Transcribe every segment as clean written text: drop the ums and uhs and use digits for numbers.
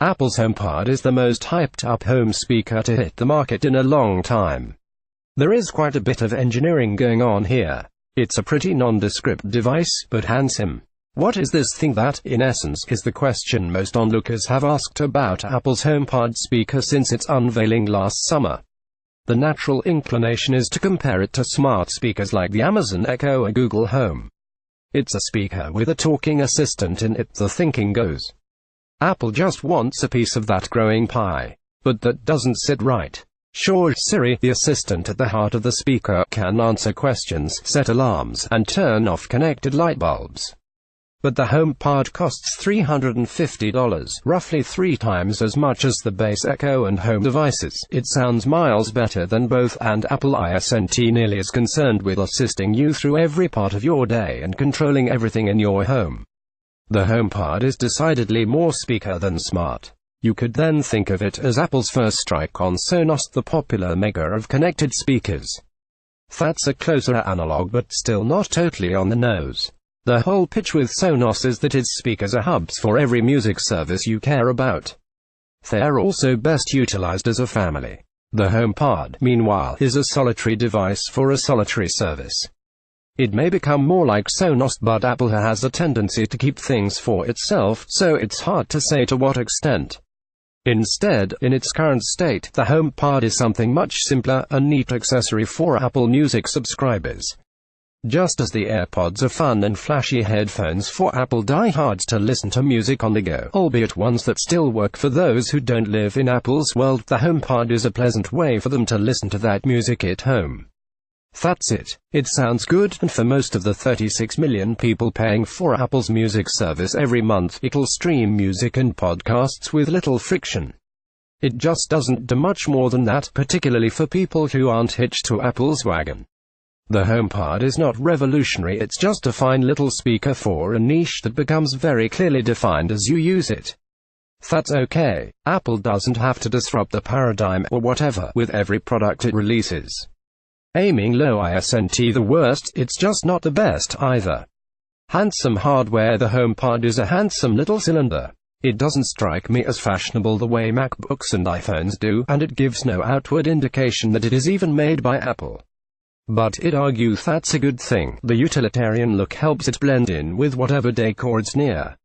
Apple's HomePod is the most hyped-up home speaker to hit the market in a long time. There is quite a bit of engineering going on here. It's a pretty nondescript device, but handsome. What is this thing that, in essence, is the question most onlookers have asked about Apple's HomePod speaker since its unveiling last summer. The natural inclination is to compare it to smart speakers like the Amazon Echo or Google Home. It's a speaker with a talking assistant in it, the thinking goes. Apple just wants a piece of that growing pie. But that doesn't sit right. Sure, Siri, the assistant at the heart of the speaker, can answer questions, set alarms, and turn off connected light bulbs. But the HomePod costs $350, roughly 3 times as much as the base Echo and Home devices. It sounds miles better than both, and Apple isn't nearly as concerned with assisting you through every part of your day and controlling everything in your home. The HomePod is decidedly more speaker than smart. You could then think of it as Apple's first strike on Sonos, the popular maker of connected speakers. That's a closer analog, but still not totally on the nose. The whole pitch with Sonos is that its speakers are hubs for every music service you care about. They're also best utilized as a family. The HomePod, meanwhile, is a solitary device for a solitary service. It may become more like Sonos, but Apple has a tendency to keep things for itself, so it's hard to say to what extent. Instead, in its current state, the HomePod is something much simpler, a neat accessory for Apple Music subscribers. Just as the AirPods are fun and flashy headphones for Apple diehards to listen to music on the go, albeit ones that still work for those who don't live in Apple's world, the HomePod is a pleasant way for them to listen to that music at home. That's it. It sounds good, and for most of the 36 million people paying for Apple's music service every month, it'll stream music and podcasts with little friction. It just doesn't do much more than that, particularly for people who aren't hitched to Apple's wagon. The HomePod is not revolutionary, it's just a fine little speaker for a niche that becomes very clearly defined as you use it. That's okay. Apple doesn't have to disrupt the paradigm, or whatever, with every product it releases. Aiming low isn't the worst, it's just not the best either. Handsome hardware. The HomePod is a handsome little cylinder. It doesn't strike me as fashionable the way MacBooks and iPhones do, and it gives no outward indication that it is even made by Apple. But I'd argue that's a good thing. The utilitarian look helps it blend in with whatever decor it's near.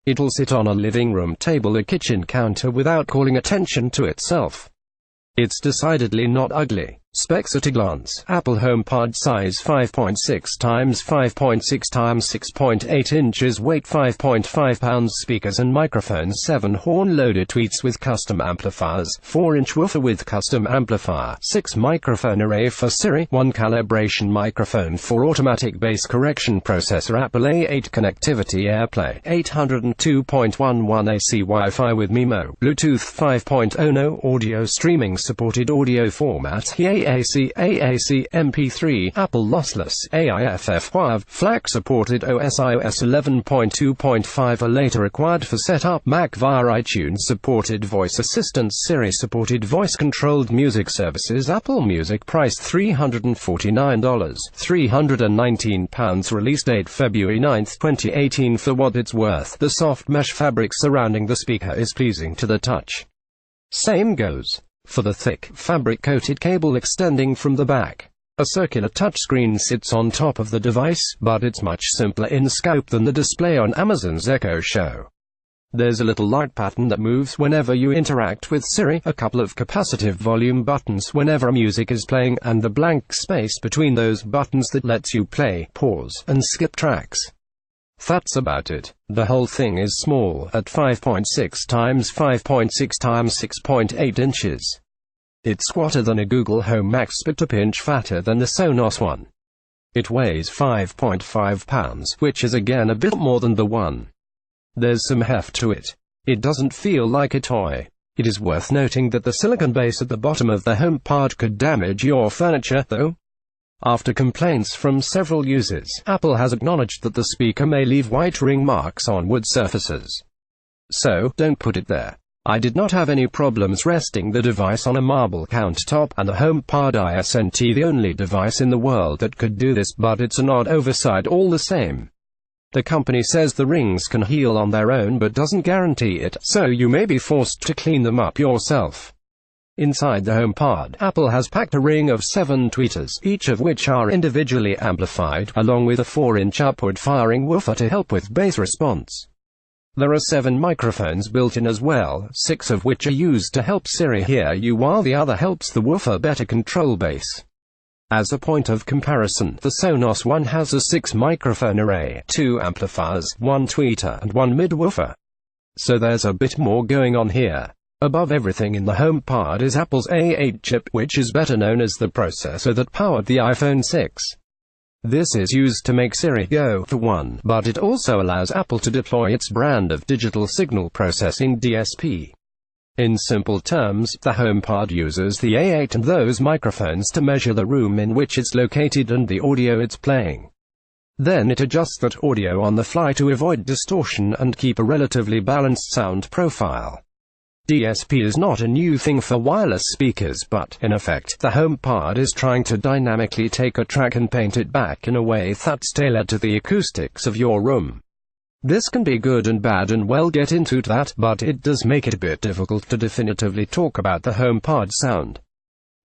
It'll sit on a living room table or kitchen counter without calling attention to itself. It's decidedly not ugly. Specs at a glance. Apple HomePod size 5.6 x 5.6 x 6.8 inches, weight 5.5 pounds, speakers and microphones 7 horn-loaded tweets with custom amplifiers, 4-inch woofer with custom amplifier, 6 microphone array for Siri, 1 calibration microphone for automatic bass correction, processor Apple A8 connectivity, AirPlay, 802.11 AC Wi-Fi with MIMO, Bluetooth 5.0, no audio streaming, supported audio format, AAC, MP3, Apple lossless, AIFF, WAV, FLAC supported OS iOS 11.2.5 or later required for setup, Mac via iTunes, supported voice assistants, Siri supported voice-controlled music services, Apple Music priced $349, £319, release date February 9, 2018. For what it's worth, the soft mesh fabric surrounding the speaker is pleasing to the touch. Same goes for the thick, fabric-coated cable extending from the back. A circular touchscreen sits on top of the device, but it's much simpler in scope than the display on Amazon's Echo Show. There's a little light pattern that moves whenever you interact with Siri, a couple of capacitive volume buttons whenever music is playing, and the blank space between those buttons that lets you play, pause, and skip tracks. That's about it. The whole thing is small, at 5.6 x 5.6 x 6.8 inches. It's squatter than a Google Home Max, but a pinch fatter than the Sonos one. It weighs 5.5 pounds, which is again a bit more than the one. There's some heft to it. It doesn't feel like a toy. It is worth noting that the silicone base at the bottom of the HomePod could damage your furniture, though. After complaints from several users, Apple has acknowledged that the speaker may leave white ring marks on wood surfaces. So, don't put it there. I did not have any problems resting the device on a marble countertop, and the HomePod isn't the only device in the world that could do this, but it's an odd oversight all the same. The company says the rings can heal on their own but doesn't guarantee it, so you may be forced to clean them up yourself. Inside the HomePod, Apple has packed a ring of 7 tweeters, each of which are individually amplified, along with a 4-inch upward-firing woofer to help with bass response. There are 7 microphones built in as well, 6 of which are used to help Siri hear you while the other helps the woofer better control bass. As a point of comparison, the Sonos One has a 6-microphone array, 2 amplifiers, 1 tweeter, and 1 mid-woofer. So there's a bit more going on here. Above everything in the HomePod is Apple's A8 chip, which is better known as the processor that powered the iPhone 6. This is used to make Siri go, for one, but it also allows Apple to deploy its brand of digital signal processing DSP. In simple terms, the HomePod uses the A8 and those microphones to measure the room in which it's located and the audio it's playing. Then it adjusts that audio on the fly to avoid distortion and keep a relatively balanced sound profile. DSP is not a new thing for wireless speakers, but, in effect, the HomePod is trying to dynamically take a track and paint it back in a way that's tailored to the acoustics of your room. This can be good and bad, and we'll get into that, but it does make it a bit difficult to definitively talk about the HomePod sound.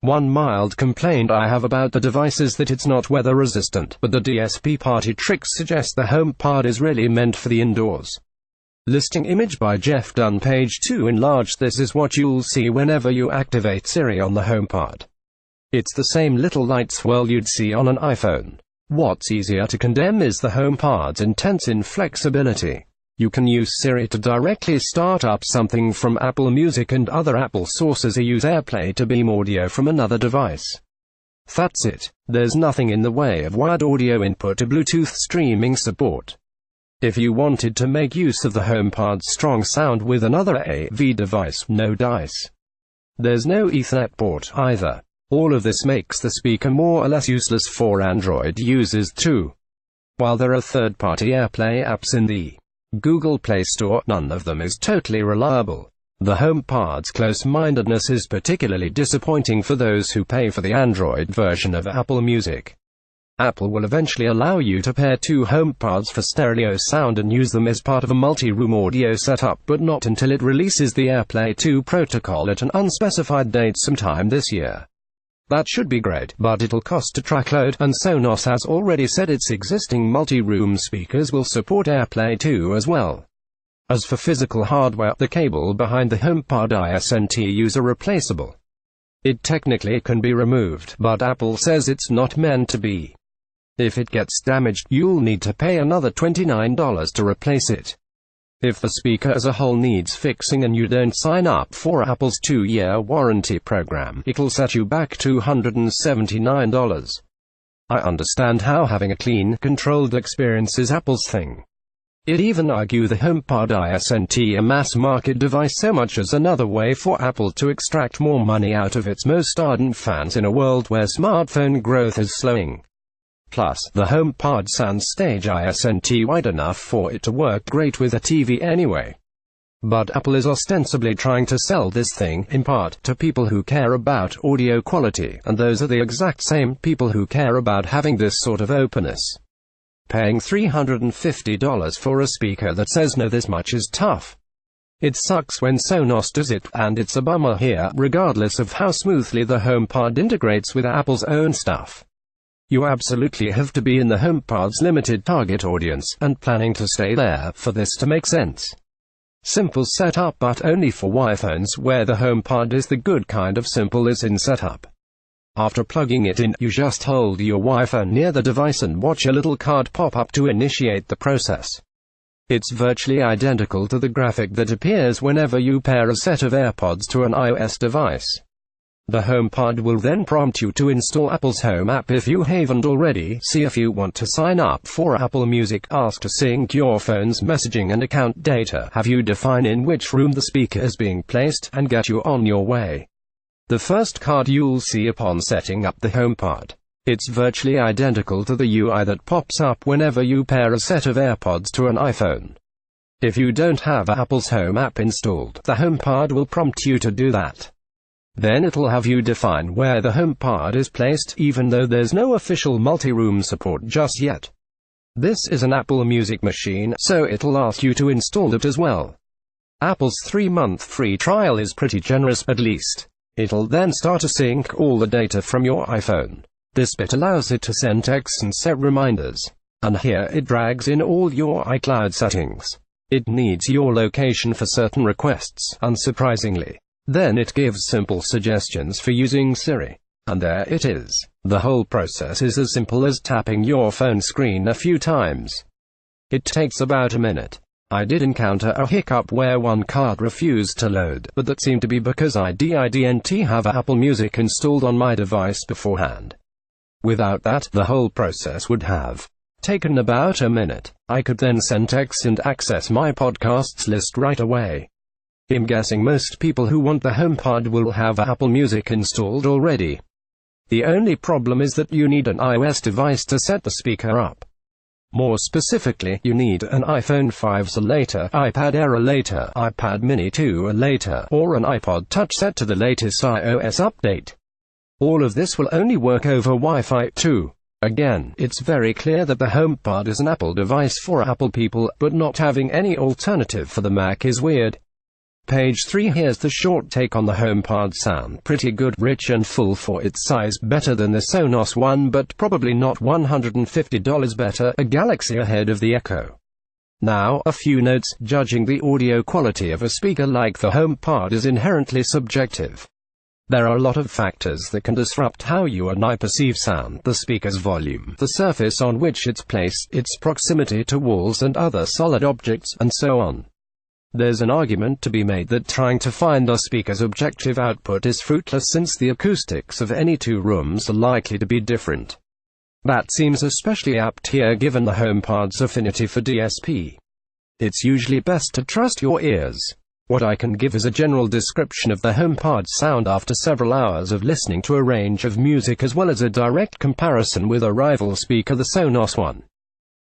One mild complaint I have about the device is that it's not weather resistant, but the DSP party tricks suggest the HomePod is really meant for the indoors. Listing image by Jeff Dunn, page 2 enlarged. This is what you'll see whenever you activate Siri on the HomePod. It's the same little light swirl you'd see on an iPhone. What's easier to condemn is the HomePod's intense inflexibility. You can use Siri to directly start up something from Apple Music and other Apple sources, or use AirPlay to beam audio from another device. That's it. There's nothing in the way of wired audio input or Bluetooth streaming support. If you wanted to make use of the HomePod's strong sound with another AV device, no dice. There's no Ethernet port either. All of this makes the speaker more or less useless for Android users too. While there are third-party AirPlay apps in the Google Play Store, none of them is totally reliable. The HomePod's close-mindedness is particularly disappointing for those who pay for the Android version of Apple Music. Apple will eventually allow you to pair 2 HomePods for stereo sound and use them as part of a multi-room audio setup, but not until it releases the AirPlay 2 protocol at an unspecified date sometime this year. That should be great, but it'll cost a truckload, and Sonos has already said its existing multi-room speakers will support AirPlay 2 as well. As for physical hardware, the cable behind the HomePod ISNTUs are replaceable. It technically can be removed, but Apple says it's not meant to be. If it gets damaged, you'll need to pay another $29 to replace it. If the speaker as a whole needs fixing and you don't sign up for Apple's 2-year warranty program, it'll set you back $279. I understand how having a clean, controlled experience is Apple's thing. It even argue the HomePod isn't a mass-market device so much as another way for Apple to extract more money out of its most ardent fans in a world where smartphone growth is slowing. Plus, the HomePod soundstage isn't wide enough for it to work great with a TV anyway. But Apple is ostensibly trying to sell this thing, in part, to people who care about audio quality, and those are the exact same people who care about having this sort of openness. Paying $350 for a speaker that says no this much is tough. It sucks when Sonos does it, and it's a bummer here, regardless of how smoothly the HomePod integrates with Apple's own stuff. You absolutely have to be in the HomePod's limited target audience, and planning to stay there, for this to make sense. Simple setup, but only for iPhones, where the HomePod is the good kind of simple as in setup. After plugging it in, you just hold your Wi-Fi near the device and watch a little card pop up to initiate the process. It's virtually identical to the graphic that appears whenever you pair a set of AirPods to an iOS device. The HomePod will then prompt you to install Apple's Home app if you haven't already, see if you want to sign up for Apple Music, ask to sync your phone's messaging and account data, have you define in which room the speaker is being placed, and get you on your way. The first card you'll see upon setting up the HomePod. It's virtually identical to the UI that pops up whenever you pair a set of AirPods to an iPhone. If you don't have Apple's Home app installed, the HomePod will prompt you to do that. Then it'll have you define where the HomePod is placed, even though there's no official multi-room support just yet. This is an Apple Music machine, so it'll ask you to install it as well. Apple's 3-month free trial is pretty generous, at least. It'll then start to sync all the data from your iPhone. This bit allows it to send texts and set reminders. And here it drags in all your iCloud settings. It needs your location for certain requests, unsurprisingly. Then it gives simple suggestions for using Siri. And there it is. The whole process is as simple as tapping your phone screen a few times. It takes about a minute. I did encounter a hiccup where one card refused to load, but that seemed to be because I didn't have Apple Music installed on my device beforehand. Without that, the whole process would have taken about a minute. I could then send texts and access my podcasts list right away. I'm guessing most people who want the HomePod will have Apple Music installed already. The only problem is that you need an iOS device to set the speaker up. More specifically, you need an iPhone 5s or later, iPad Air or later, iPad Mini 2 or later, or an iPod Touch set to the latest iOS update. All of this will only work over Wi-Fi too. Again, it's very clear that the HomePod is an Apple device for Apple people, but not having any alternative for the Mac is weird. Page 3. Here's the short take on the HomePod. Sound pretty good, rich and full for its size, better than the Sonos One, but probably not $150 better, a galaxy ahead of the Echo. Now, a few notes. Judging the audio quality of a speaker like the HomePod is inherently subjective. There are a lot of factors that can disrupt how you and I perceive sound: the speaker's volume, the surface on which it's placed, its proximity to walls and other solid objects, and so on. There's an argument to be made that trying to find a speaker's objective output is fruitless, since the acoustics of any two rooms are likely to be different. That seems especially apt here given the HomePod's affinity for DSP. It's usually best to trust your ears. What I can give is a general description of the HomePod's sound after several hours of listening to a range of music, as well as a direct comparison with a rival speaker, the Sonos One.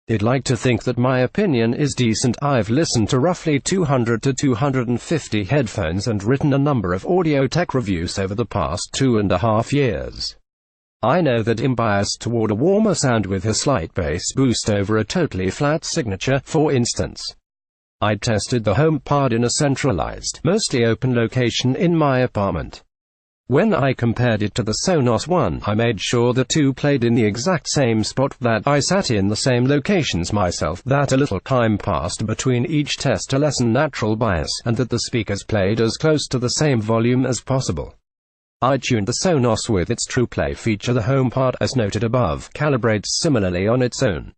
I'd like to think that my opinion is decent. I've listened to roughly 200 to 250 headphones and written a number of audio tech reviews over the past 2.5 years. I know that I'm biased toward a warmer sound with a slight bass boost over a totally flat signature. For instance, I tested the HomePod in a centralized, mostly open location in my apartment. When I compared it to the Sonos One, I made sure the two played in the exact same spot, that I sat in the same locations myself, that a little time passed between each test to lessen natural bias, and that the speakers played as close to the same volume as possible. I tuned the Sonos with its TruePlay feature. The HomePod, as noted above, calibrates similarly on its own.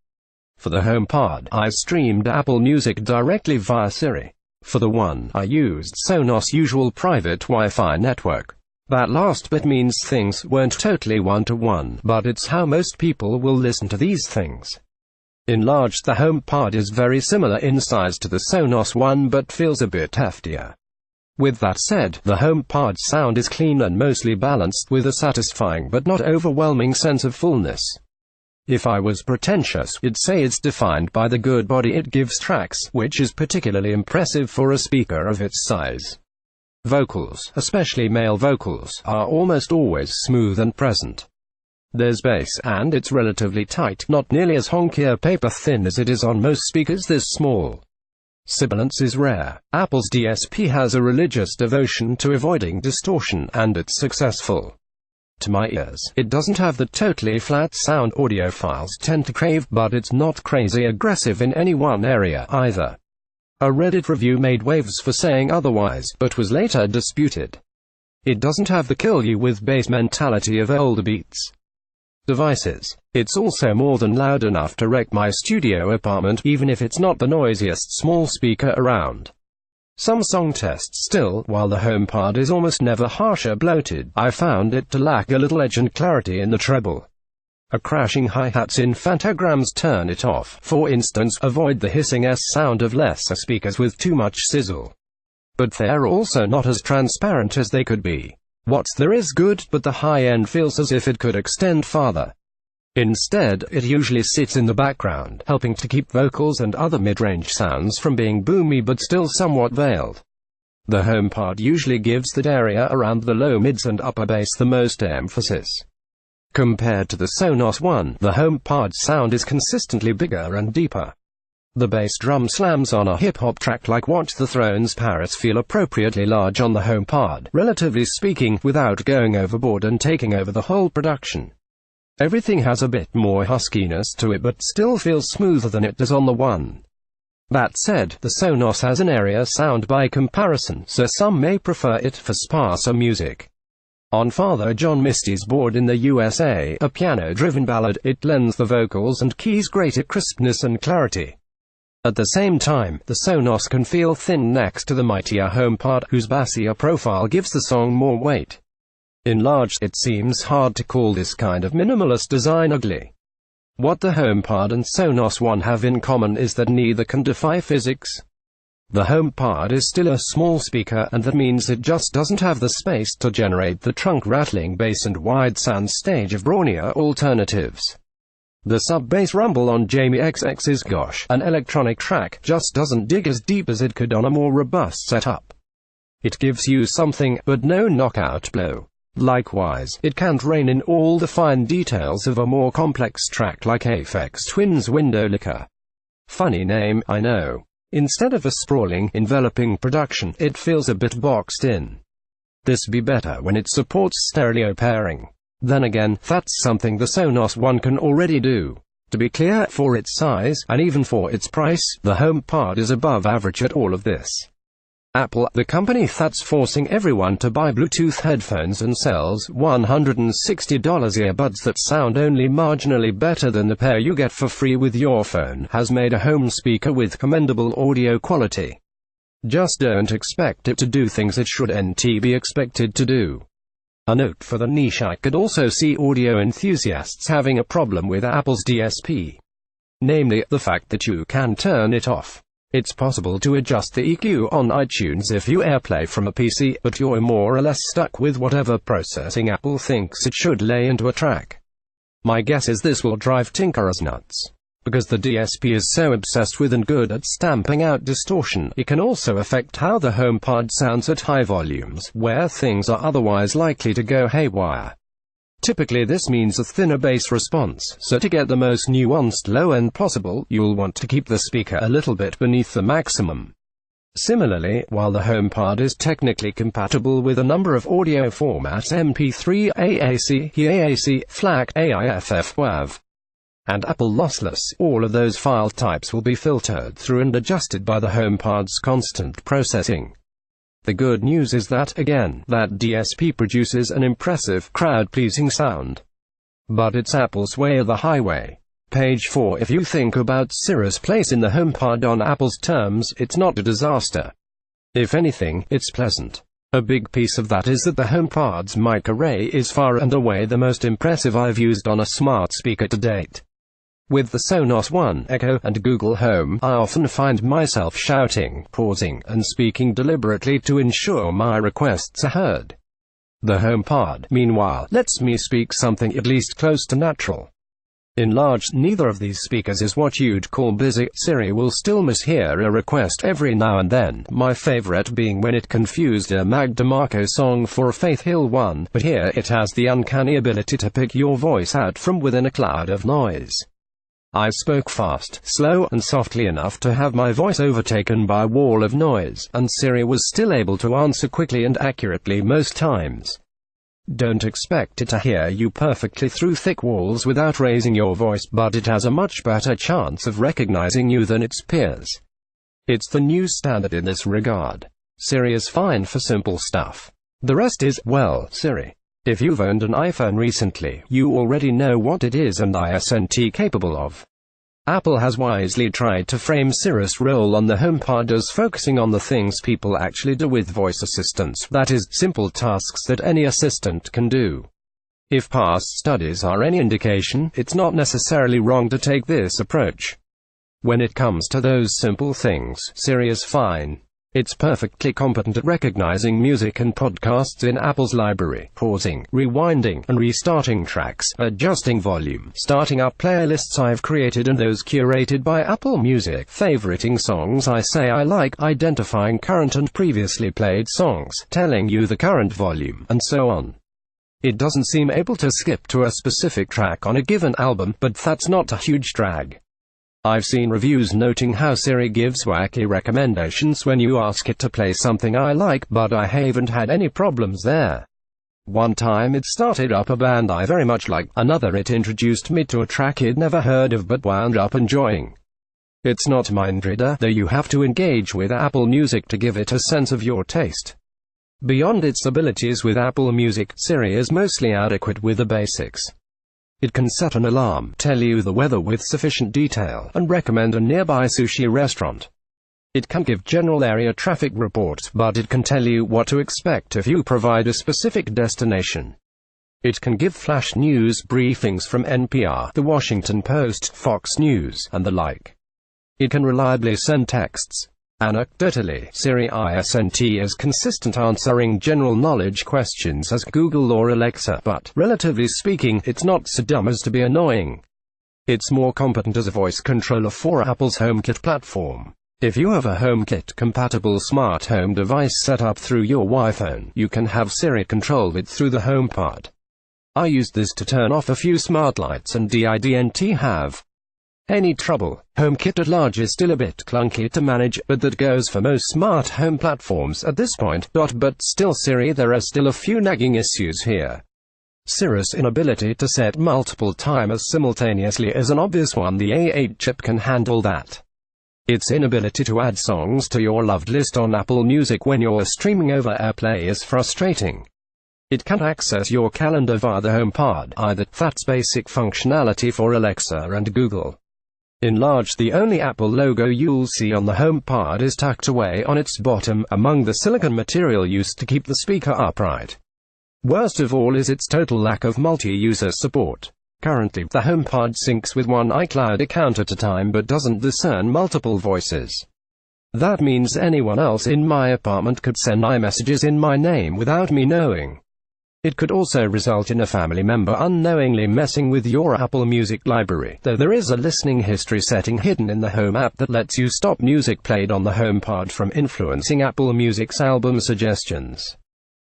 For the HomePod, I streamed Apple Music directly via Siri. For the One, I used Sonos' usual private Wi-Fi network. That last bit means things weren't totally one-to-one, but it's how most people will listen to these things. Enlarged, the HomePod is very similar in size to the Sonos One, but feels a bit heftier. With that said, the HomePod's sound is clean and mostly balanced, with a satisfying but not overwhelming sense of fullness. If I was pretentious, I'd say it's defined by the good body it gives tracks, which is particularly impressive for a speaker of its size. Vocals, especially male vocals, are almost always smooth and present. There's bass, and it's relatively tight, not nearly as honky or paper-thin as it is on most speakers this small. Sibilance is rare. Apple's DSP has a religious devotion to avoiding distortion, and it's successful. To my ears, it doesn't have the totally flat sound audiophiles tend to crave, but it's not crazy aggressive in any one area, either. A Reddit review made waves for saying otherwise, but was later disputed. It doesn't have the kill you with bass mentality of older Beats devices. It's also more than loud enough to wreck my studio apartment, even if it's not the noisiest small speaker around. Some song tests still, while the HomePod is almost never harsh or bloated, I found it to lack a little edge and clarity in the treble. A crashing hi-hats in phantagrams turn it off. For instance, avoid the hissing sound of lesser speakers with too much sizzle. But they're also not as transparent as they could be. What's there is good, but the high end feels as if it could extend farther. Instead, it usually sits in the background, helping to keep vocals and other mid-range sounds from being boomy but still somewhat veiled. The HomePod usually gives that area around the low mids and upper bass the most emphasis. Compared to the Sonos One, the HomePod's sound is consistently bigger and deeper. The bass drum slams on a hip-hop track like Watch the Throne's Paris feel appropriately large on the HomePod, relatively speaking, without going overboard and taking over the whole production. Everything has a bit more huskiness to it but still feels smoother than it does on the One. That said, the Sonos has an area sound by comparison, so some may prefer it for sparser music. On Father John Misty's Bored in the USA, a piano-driven ballad, it lends the vocals and keys greater crispness and clarity. At the same time, the Sonos can feel thin next to the mightier HomePod, whose bassier profile gives the song more weight. Enlarged, it seems hard to call this kind of minimalist design ugly. What the HomePod and Sonos One have in common is that neither can defy physics. The HomePod is still a small speaker, and that means it just doesn't have the space to generate the trunk-rattling bass and wide soundstage of brawnier alternatives. The sub-bass rumble on Jamie XX's Gosh, an electronic track, just doesn't dig as deep as it could on a more robust setup. It gives you something, but no knockout blow. Likewise, it can't rein in all the fine details of a more complex track like Aphex Twin's Window Licker. Funny name, I know. Instead of a sprawling, enveloping production, it feels a bit boxed in. This be better when it supports stereo pairing. Then again, that's something the Sonos One can already do. To be clear, for its size, and even for its price, the HomePod is above average at all of this. Apple, the company that's forcing everyone to buy Bluetooth headphones and sells $160 earbuds that sound only marginally better than the pair you get for free with your phone, has made a home speaker with commendable audio quality. Just don't expect it to do things it shouldn't be expected to do. A note for the niche: I could also see audio enthusiasts having a problem with Apple's DSP. Namely, the fact that you can turn it off. It's possible to adjust the EQ on iTunes if you AirPlay from a PC, but you're more or less stuck with whatever processing Apple thinks it should lay into a track. My guess is this will drive tinkerers nuts. Because the DSP is so obsessed with and good at stamping out distortion, it can also affect how the HomePod sounds at high volumes, where things are otherwise likely to go haywire. Typically this means a thinner bass response, so to get the most nuanced low end possible, you'll want to keep the speaker a little bit beneath the maximum. Similarly, while the HomePod is technically compatible with a number of audio formats: MP3, AAC, HEAAC, FLAC, AIFF, WAV, and Apple lossless, all of those file types will be filtered through and adjusted by the HomePod's constant processing. The good news is that, again, that DSP produces an impressive, crowd-pleasing sound. But it's Apple's way or the highway. Page 4. If you think about Siri's place in the HomePod on Apple's terms, it's not a disaster. If anything, it's pleasant. A big piece of that is that the HomePod's mic array is far and away the most impressive I've used on a smart speaker to date. With the Sonos One, Echo, and Google Home, I often find myself shouting, pausing, and speaking deliberately to ensure my requests are heard. The HomePod, meanwhile, lets me speak something at least close to natural. Enlarged, neither of these speakers is what you'd call busy. Siri will still mishear a request every now and then, my favorite being when it confused a Mag DeMarco song for a Faith Hill one, but here it has the uncanny ability to pick your voice out from within a cloud of noise. I spoke fast, slow, and softly enough to have my voice overtaken by a wall of noise, and Siri was still able to answer quickly and accurately most times. Don't expect it to hear you perfectly through thick walls without raising your voice, but it has a much better chance of recognizing you than its peers. It's the new standard in this regard. Siri is fine for simple stuff. The rest is, well, Siri. If you've owned an iPhone recently, you already know what it is and isn't capable of. Apple has wisely tried to frame Siri's role on the HomePod as focusing on the things people actually do with voice assistants, that is, simple tasks that any assistant can do. If past studies are any indication, it's not necessarily wrong to take this approach. When it comes to those simple things, Siri is fine. It's perfectly competent at recognizing music and podcasts in Apple's library, pausing, rewinding, and restarting tracks, adjusting volume, starting up playlists I've created and those curated by Apple Music, favoriting songs I say I like, identifying current and previously played songs, telling you the current volume, and so on. It doesn't seem able to skip to a specific track on a given album, but that's not a huge drag. I've seen reviews noting how Siri gives wacky recommendations when you ask it to play something I like, but I haven't had any problems there. One time it started up a band I very much like, another it introduced me to a track I'd never heard of but wound up enjoying. It's not a mind reader, though you have to engage with Apple Music to give it a sense of your taste. Beyond its abilities with Apple Music, Siri is mostly adequate with the basics. It can set an alarm, tell you the weather with sufficient detail, and recommend a nearby sushi restaurant. It can give general area traffic reports, but it can tell you what to expect if you provide a specific destination. It can give flash news briefings from NPR, The Washington Post, Fox News, and the like. It can reliably send texts. Anecdotally, Siri isn't as consistent answering general knowledge questions as Google or Alexa, but, relatively speaking, it's not so dumb as to be annoying. It's more competent as a voice controller for Apple's HomeKit platform. If you have a HomeKit-compatible smart home device set up through your iPhone, you can have Siri control it through the HomePod. I used this to turn off a few smart lights and didn't have any trouble. HomeKit at large is still a bit clunky to manage, but that goes for most smart home platforms at this point. But still Siri, there are still a few nagging issues here. Siri's inability to set multiple timers simultaneously is an obvious one. The A8 chip can handle that. Its inability to add songs to your loved list on Apple Music when you're streaming over AirPlay is frustrating. It can't access your calendar via the HomePod either. That's basic functionality for Alexa and Google. In large, the only Apple logo you'll see on the HomePod is tucked away on its bottom, among the silicone material used to keep the speaker upright. Worst of all is its total lack of multi-user support. Currently, the HomePod syncs with one iCloud account at a time but doesn't discern multiple voices. That means anyone else in my apartment could send iMessages in my name without me knowing. It could also result in a family member unknowingly messing with your Apple Music library, though there is a listening history setting hidden in the Home app that lets you stop music played on the HomePod from influencing Apple Music's album suggestions.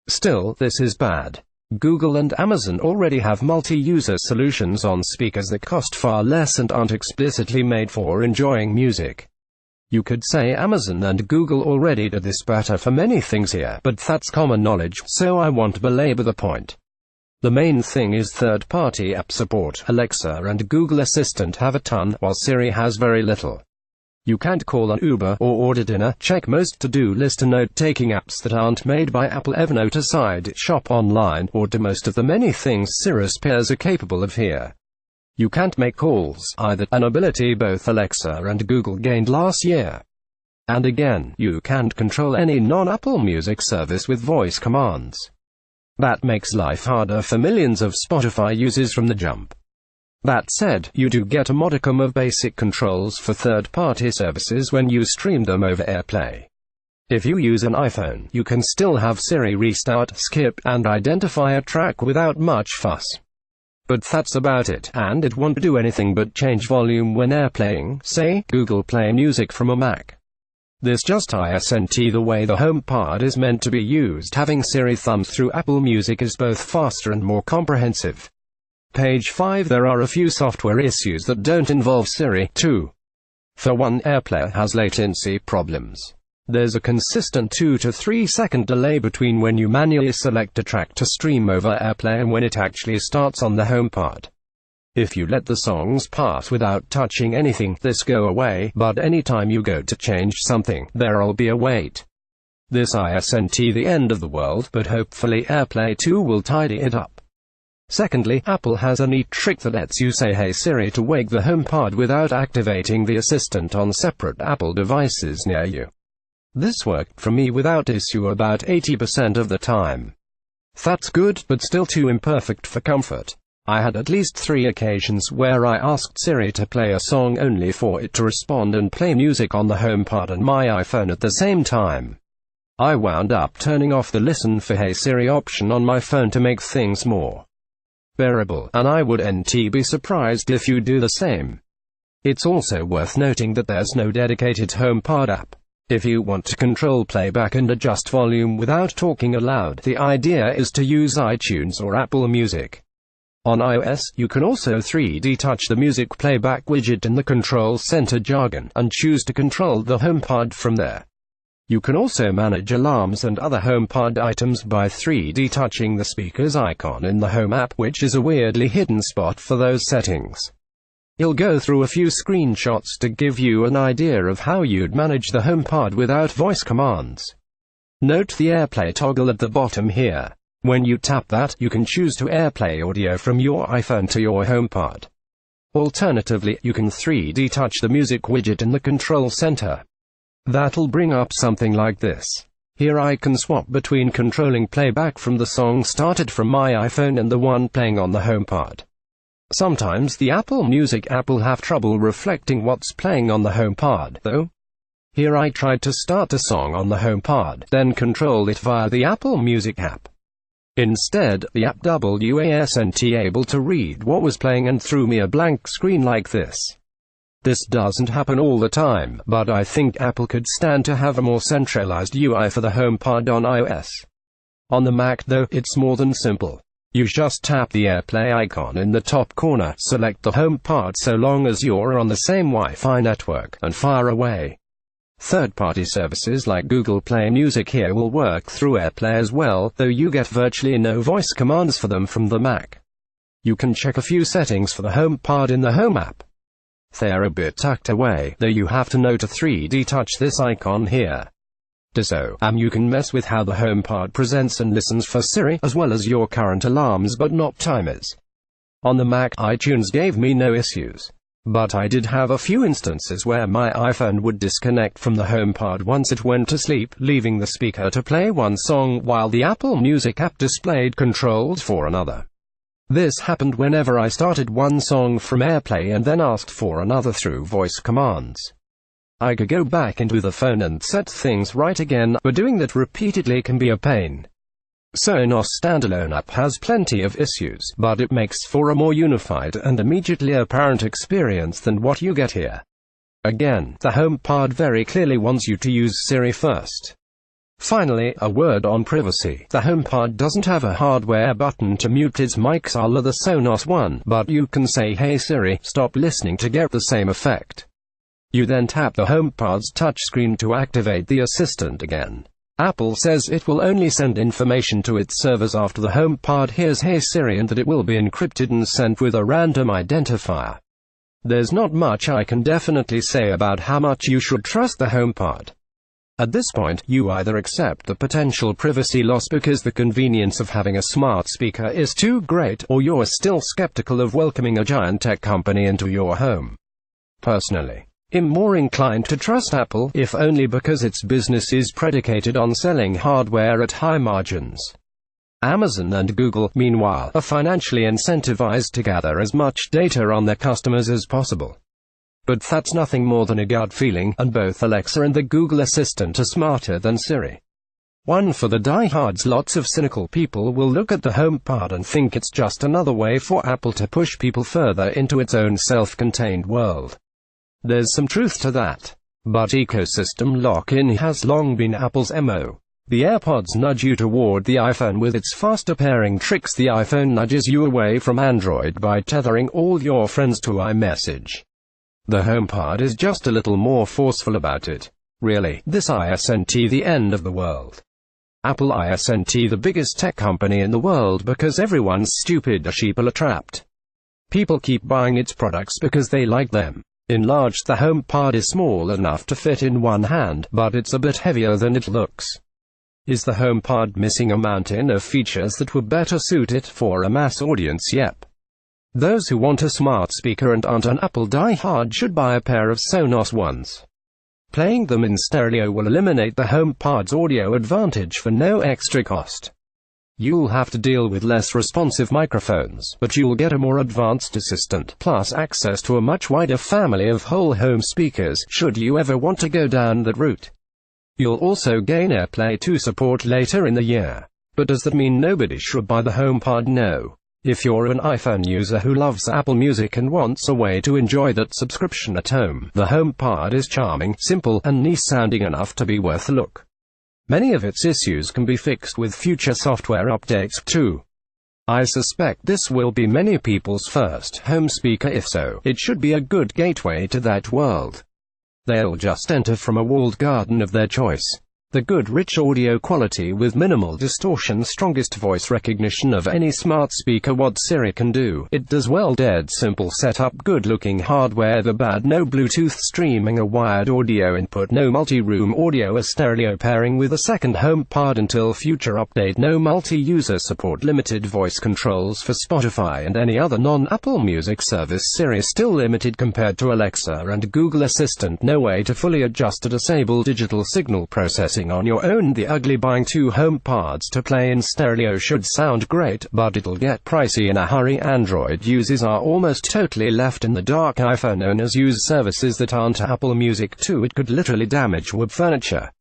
Still, this is bad. Google and Amazon already have multi-user solutions on speakers that cost far less and aren't explicitly made for enjoying music. You could say Amazon and Google already do this better for many things here, but that's common knowledge, so I won't belabor the point. The main thing is third-party app support. Alexa and Google Assistant have a ton, while Siri has very little. You can't call an Uber or order dinner, check most to-do list and note-taking apps that aren't made by Apple, Evernote aside, shop online, or do most of the many things Siri's peers are capable of here. You can't make calls either, an ability both Alexa and Google gained last year. And again, you can't control any non-Apple Music service with voice commands. That makes life harder for millions of Spotify users from the jump. That said, you do get a modicum of basic controls for third-party services when you stream them over AirPlay. If you use an iPhone, you can still have Siri restart, skip, and identify a track without much fuss. But that's about it, and it won't do anything but change volume when AirPlaying, say, Google Play Music from a Mac. This just isn't the way the HomePod is meant to be used. Having Siri thumb through Apple Music is both faster and more comprehensive. Page 5. There are a few software issues that don't involve Siri, too. For one, AirPlay has latency problems. There's a consistent 2 to 3 second delay between when you manually select a track to stream over AirPlay and when it actually starts on the HomePod. If you let the songs pass without touching anything, this go away, but anytime you go to change something, there'll be a wait. This isn't the end of the world, but hopefully AirPlay 2 will tidy it up. Secondly, Apple has a neat trick that lets you say "Hey Siri" to wake the HomePod without activating the assistant on separate Apple devices near you. This worked for me without issue about 80% of the time. That's good, but still too imperfect for comfort. I had at least 3 occasions where I asked Siri to play a song only for it to respond and play music on the HomePod and my iPhone at the same time. I wound up turning off the Listen for Hey Siri option on my phone to make things more bearable, and I wouldn't be surprised if you do the same. It's also worth noting that there's no dedicated HomePod app. If you want to control playback and adjust volume without talking aloud, the idea is to use iTunes or Apple Music. On iOS, you can also 3D touch the music playback widget in the Control Center jargon, and choose to control the HomePod from there. You can also manage alarms and other HomePod items by 3D touching the speaker's icon in the Home app, which is a weirdly hidden spot for those settings. You'll go through a few screenshots to give you an idea of how you'd manage the HomePod without voice commands. Note the AirPlay toggle at the bottom here. When you tap that, you can choose to AirPlay audio from your iPhone to your HomePod. Alternatively, you can 3D touch the music widget in the Control Center. That'll bring up something like this. Here I can swap between controlling playback from the song started from my iPhone and the one playing on the HomePod. Sometimes the Apple Music app will have trouble reflecting what's playing on the HomePod, though. Here I tried to start a song on the HomePod, then control it via the Apple Music app. Instead, the app wasn't able to read what was playing and threw me a blank screen like this. This doesn't happen all the time, but I think Apple could stand to have a more centralized UI for the HomePod on iOS. On the Mac though, it's more than simple. You just tap the AirPlay icon in the top corner, select the HomePod so long as you're on the same Wi-Fi network, and fire away. Third-party services like Google Play Music here will work through AirPlay as well, though you get virtually no voice commands for them from the Mac. You can check a few settings for the HomePod in the Home app. They're a bit tucked away, though you have to know to 3D touch this icon here. You can mess with how the HomePod presents and listens for Siri, as well as your current alarms but not timers. On the Mac, iTunes gave me no issues. But I did have a few instances where my iPhone would disconnect from the HomePod once it went to sleep, leaving the speaker to play one song while the Apple Music app displayed controls for another. This happened whenever I started one song from AirPlay and then asked for another through voice commands. I could go back into the phone and set things right again, but doing that repeatedly can be a pain. Sonos standalone app has plenty of issues, but it makes for a more unified and immediately apparent experience than what you get here. Again, the HomePod very clearly wants you to use Siri first. Finally, a word on privacy. The HomePod doesn't have a hardware button to mute its mics a la the Sonos one, but you can say "Hey Siri, stop listening" to get the same effect. You then tap the HomePod's touchscreen to activate the assistant again. Apple says it will only send information to its servers after the HomePod hears "Hey Siri" and that it will be encrypted and sent with a random identifier. There's not much I can definitely say about how much you should trust the HomePod. At this point, you either accept the potential privacy loss because the convenience of having a smart speaker is too great, or you're still skeptical of welcoming a giant tech company into your home. Personally, I'm more inclined to trust Apple, if only because its business is predicated on selling hardware at high margins. Amazon and Google, meanwhile, are financially incentivized to gather as much data on their customers as possible. But that's nothing more than a gut feeling, and both Alexa and the Google Assistant are smarter than Siri. One for the diehards. Lots of cynical people will look at the HomePod and think it's just another way for Apple to push people further into its own self-contained world. There's some truth to that. But ecosystem lock-in has long been Apple's MO. The AirPods nudge you toward the iPhone with its faster pairing tricks. The iPhone nudges you away from Android by tethering all your friends to iMessage. The HomePod is just a little more forceful about it. Really, this isn't the end of the world. Apple isn't the biggest tech company in the world because everyone's stupid. Sheeple are trapped. People keep buying its products because they like them. Enlarged, the HomePod is small enough to fit in one hand, but it's a bit heavier than it looks. Is the HomePod missing a mountain of features that would better suit it for a mass audience? Yep. Those who want a smart speaker and aren't an Apple diehard should buy a pair of Sonos ones. Playing them in stereo will eliminate the HomePod's audio advantage for no extra cost. You'll have to deal with less responsive microphones, but you'll get a more advanced assistant, plus access to a much wider family of whole home speakers, should you ever want to go down that route. You'll also gain AirPlay 2 support later in the year. But does that mean nobody should buy the HomePod? No. If you're an iPhone user who loves Apple Music and wants a way to enjoy that subscription at home, the HomePod is charming, simple, and nice-sounding enough to be worth a look. Many of its issues can be fixed with future software updates too. I suspect this will be many people's first home speaker. If so, it should be a good gateway to that world. They'll just enter from a walled garden of their choice. The good rich audio quality with minimal distortion, strongest voice recognition of any smart speaker, what Siri can do. It does well, dead simple setup, good looking hardware, the bad, no Bluetooth streaming, a wired audio input, no multi-room audio, a stereo pairing with a second HomePod until future update, no multi-user support, limited voice controls for Spotify and any other non-Apple Music service, Siri still limited compared to Alexa and Google Assistant, no way to fully adjust to disable digital signal processing on your own. The ugly, buying two HomePods to play in stereo should sound great, but it'll get pricey in a hurry. Android users are almost totally left in the dark. iPhone owners use services that aren't Apple Music too. It could literally damage wood furniture.